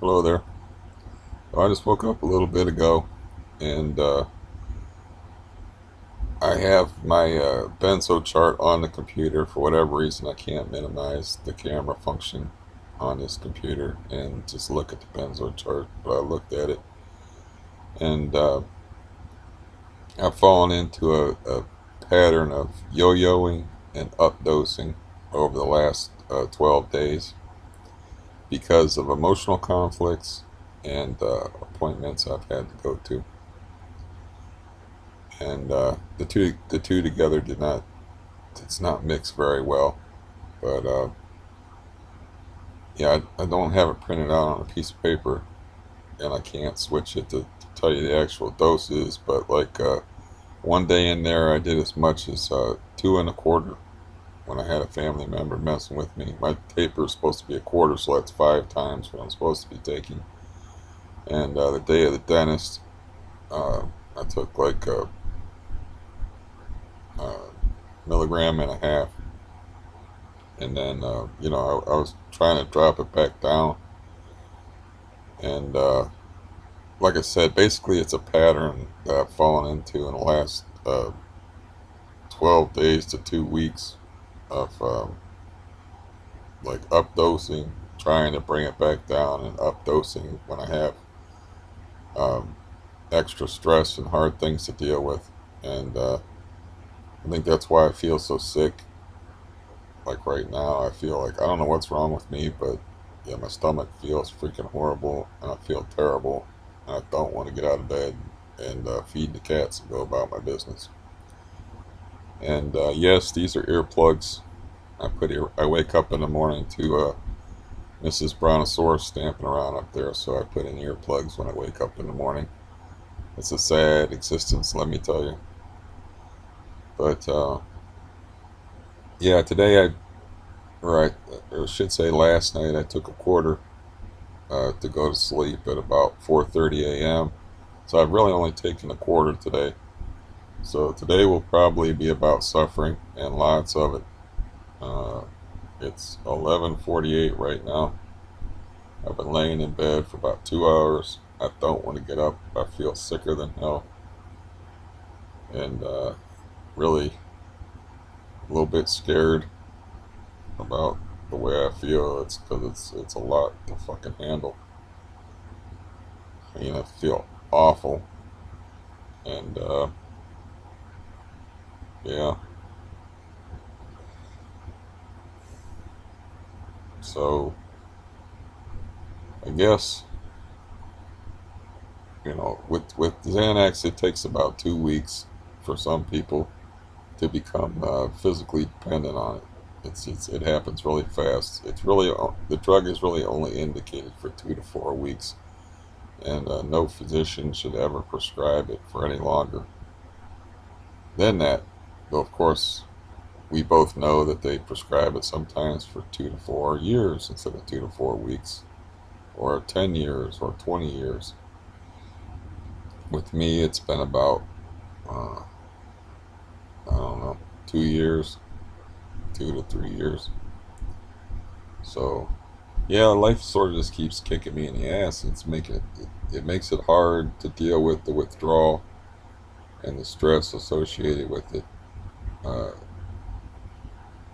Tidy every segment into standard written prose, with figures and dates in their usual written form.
Hello there. I just woke up a little bit ago, and I have my Benzo chart on the computer. For whatever reason, I can't minimize the camera function on this computer and just look at the Benzo chart. But I looked at it, and I've fallen into a pattern of yo-yoing and updosing over the last 12 days because of emotional conflicts and appointments I've had to go to. And the two together it's not mixed very well. But yeah, I don't have it printed out on a piece of paper, and I can't switch it to tell you the actual doses. But like one day in there, I did as much as 2 1/4 when I had a family member messing with me. My taper is supposed to be a quarter, so that's 5 times what I'm supposed to be taking. And the day of the dentist, I took like a milligram and a half. And then I was trying to drop it back down, and like I said, basically it's a pattern that I've fallen into in the last 12 days to 2 weeks of like updosing, trying to bring it back down, and updosing when I have um, extra stress and hard things to deal with. And I think that's why I feel so sick. Like right now, I feel like I don't know what's wrong with me, but yeah, my stomach feels freaking horrible, and I feel terrible. And I don't want to get out of bed and feed the cats and go about my business. And yes, these are earplugs. I wake up in the morning to Mrs. Brontosaurus stamping around up there, so I put in earplugs when I wake up in the morning. It's a sad existence, let me tell you. But yeah, today I should say last night, I took a quarter to go to sleep at about 4:30 a.m. So I've really only taken a quarter today. So today will probably be about suffering and lots of it. Uh, it's 11:48 right now. I've been laying in bed for about 2 hours. I don't want to get up. I feel sicker than hell, and really a little bit scared about the way I feel. It's because it's a lot to fucking handle. I mean, I feel awful, and yeah. So I guess with Xanax, it takes about 2 weeks for some people to become physically dependent on it. It happens really fast. The drug is really only indicated for 2 to 4 weeks, and no physician should ever prescribe it for any longer than that. Though of course, we both know that they prescribe it sometimes for 2 to 4 years instead of 2 to 4 weeks, or 10 years, or 20 years. With me, it's been about uh, I don't know, 2 years, 2 to 3 years. So yeah, life sort of just keeps kicking me in the ass. It makes it hard to deal with the withdrawal and the stress associated with it, uh,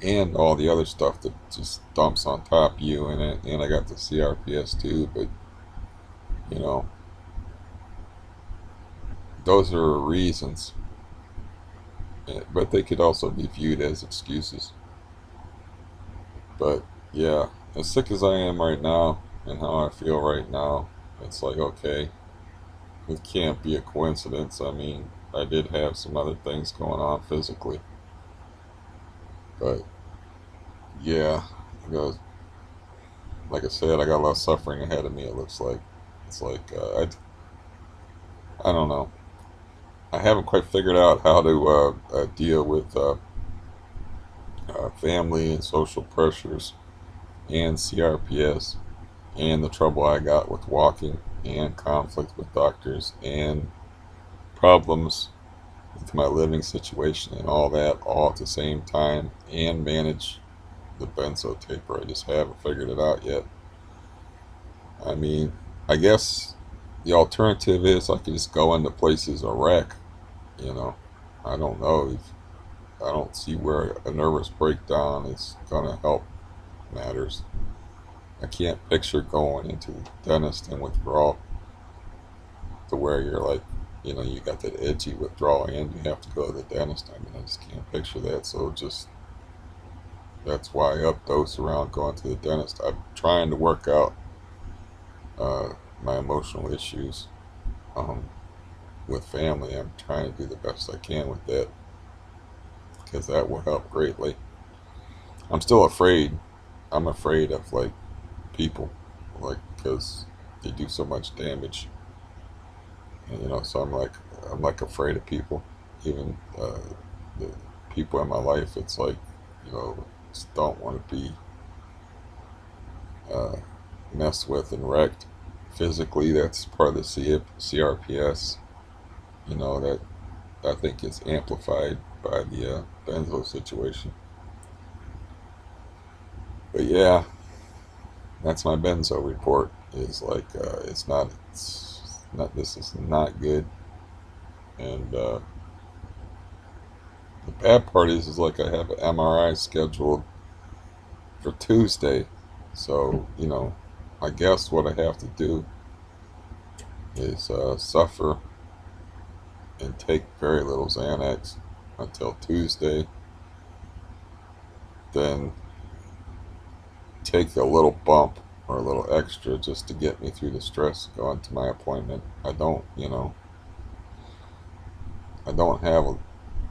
and all the other stuff that just dumps on top of you. And I got the CRPS too, but you know, those are reasons, but they could also be viewed as excuses. But yeah, as sick as I am right now and how I feel right now, it's like, okay, it can't be a coincidence. I mean, I did have some other things going on physically, but yeah, because like I said, I got a lot of suffering ahead of me. It looks like it's like I don't know. I haven't quite figured out how to deal with family and social pressures and CRPS and the trouble I got with walking and conflict with doctors and problems with my living situation and all that all at the same time, and manage the benzo taper. I just haven't figured it out yet. I mean, I guess the alternative is I could just go into places a wreck, you know. I don't know. I don't see where a nervous breakdown is going to help matters. I can't picture going into the dentist and withdrawal to where you're like, you got that edgy withdrawal and you have to go to the dentist. I mean, I just can't picture that. So just that's why I updose around going to the dentist. I'm trying to work out uh, my emotional issues um, with family. I'm trying to do the best I can with that because that will help greatly. I'm still afraid. I'm afraid of like people, like because they do so much damage, and so I'm like afraid of people. Even the people in my life, it's like just don't want to be uh, messed with and wrecked physically. That's part of the CRPS. That I think is amplified by the Benzo situation. But yeah, that's my Benzo report. Is like it's not. This is not good. And the bad part is like I have an MRI scheduled for Tuesday. So I guess what I have to do is suffer and take very little Xanax until Tuesday. Then take a little bump or a little extra just to get me through the stress going to my appointment. I don't have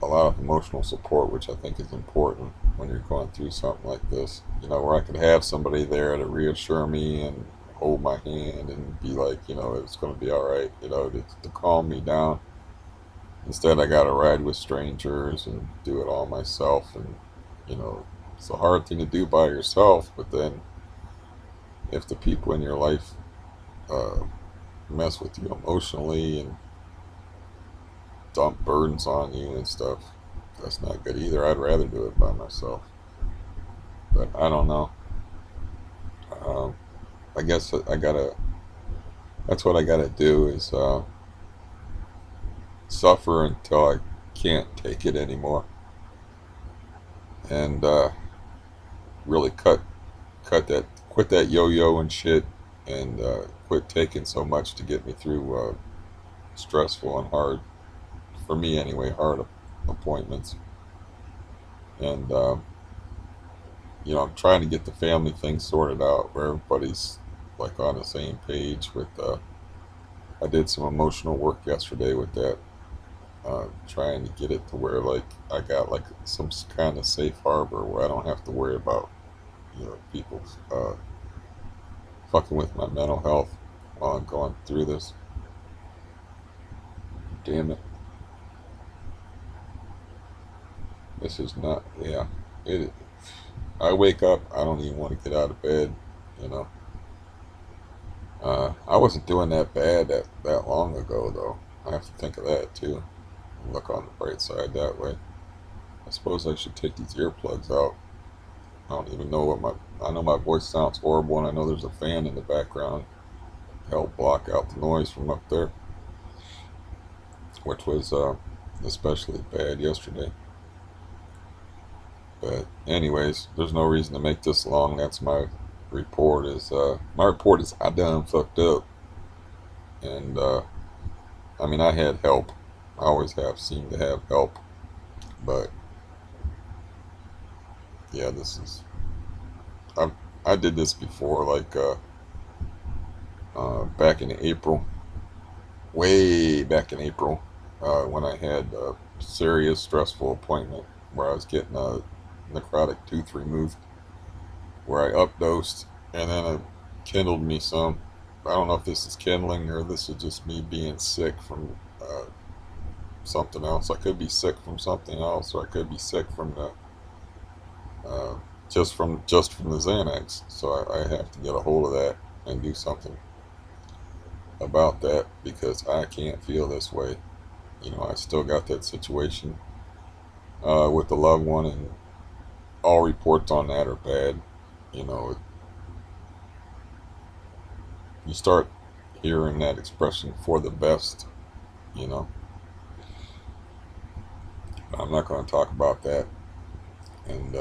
a lot of emotional support, which I think is important when you're going through something like this. Where I could have somebody there to reassure me and hold my hand and be like, it's going to be all right, to calm me down. Instead, I got to ride with strangers and do it all myself. And, you know, it's a hard thing to do by yourself, but then if the people in your life uh, mess with you emotionally and dump burdens on you and stuff, that's not good either. I'd rather do it by myself. But I don't know. Um, I guess that's what I gotta do is suffer until I can't take it anymore. And really quit that yo-yo and shit, and quit taking so much to get me through stressful and hard, for me anyway, hard appointments. And I'm trying to get the family thing sorted out where everybody's like on the same page with. I did some emotional work yesterday with that, trying to get it to where like I got like some kind of safe harbor where I don't have to worry about people fucking with my mental health while I'm going through this. Damn it, this is not. Yeah, it. I wake up, I don't even want to get out of bed. You know, I wasn't doing that bad that long ago though. I have to think of that too. Look on the bright side that way. I suppose I should take these earplugs out. I don't even know what my. I know my voice sounds horrible, and I know there's a fan in the background. Help block out the noise from up there, which was especially bad yesterday. But anyways, there's no reason to make this long. That's report. Is my report is I done fucked up, and I mean I had help. I always have seemed to have help, but yeah, this is. I I did this before, like back in April, way back in April, when I had a serious stressful appointment where I was getting a necrotic tooth removed, where I updosed and then it kindled me some. I don't know if this is kindling or this is just me being sick from something else. I could be sick from something else, or I could be sick from the uh, just from the Xanax. So I have to get a hold of that and do something about that because I can't feel this way. I still got that situation with the loved one, and all reports on that are bad. You know, you start hearing that expression for the best, you know. I'm not going to talk about that. And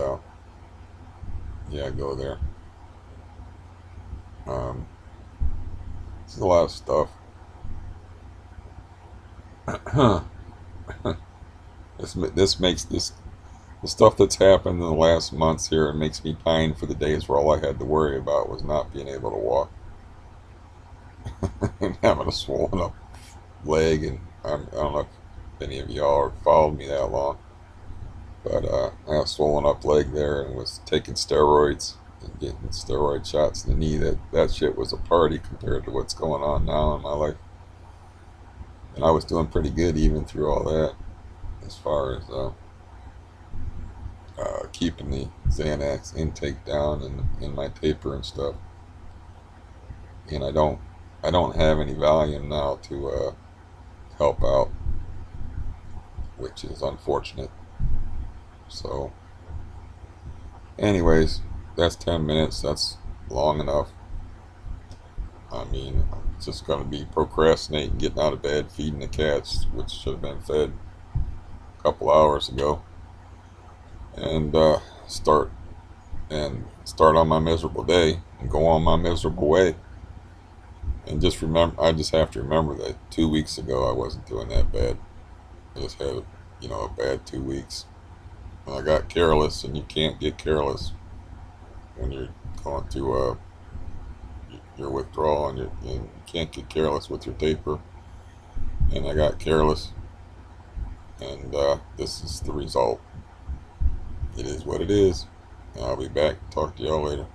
yeah, go there. Um, there's a lot of stuff. This makes this the stuff that's happened in the last months here. It makes me pine for the days where all I had to worry about was not being able to walk and having a swollen up leg. And I don't know if any of y'all have followed me that long, but I have a swollen up leg there and was taking steroids and getting steroid shots in the knee. That shit was a party compared to what's going on now in my life. And I was doing pretty good even through all that, as far as keeping the Xanax intake down and my taper and stuff. And I don't have any Valium now to help out, which is unfortunate. So, anyways, that's 10 minutes. That's long enough. I mean, I'm just gonna be procrastinating, getting out of bed, feeding the cats, which should have been fed a couple hours ago, and start on my miserable day and go on my miserable way. And just remember, I just have to remember that 2 weeks ago I wasn't doing that bad. I just had, a bad 2 weeks. And I got careless, and you can't get careless when you're going through your withdrawal, and you can't get careless with your taper. And I got careless, and this is the result. It is what it is. And I'll be back. Talk to y'all later.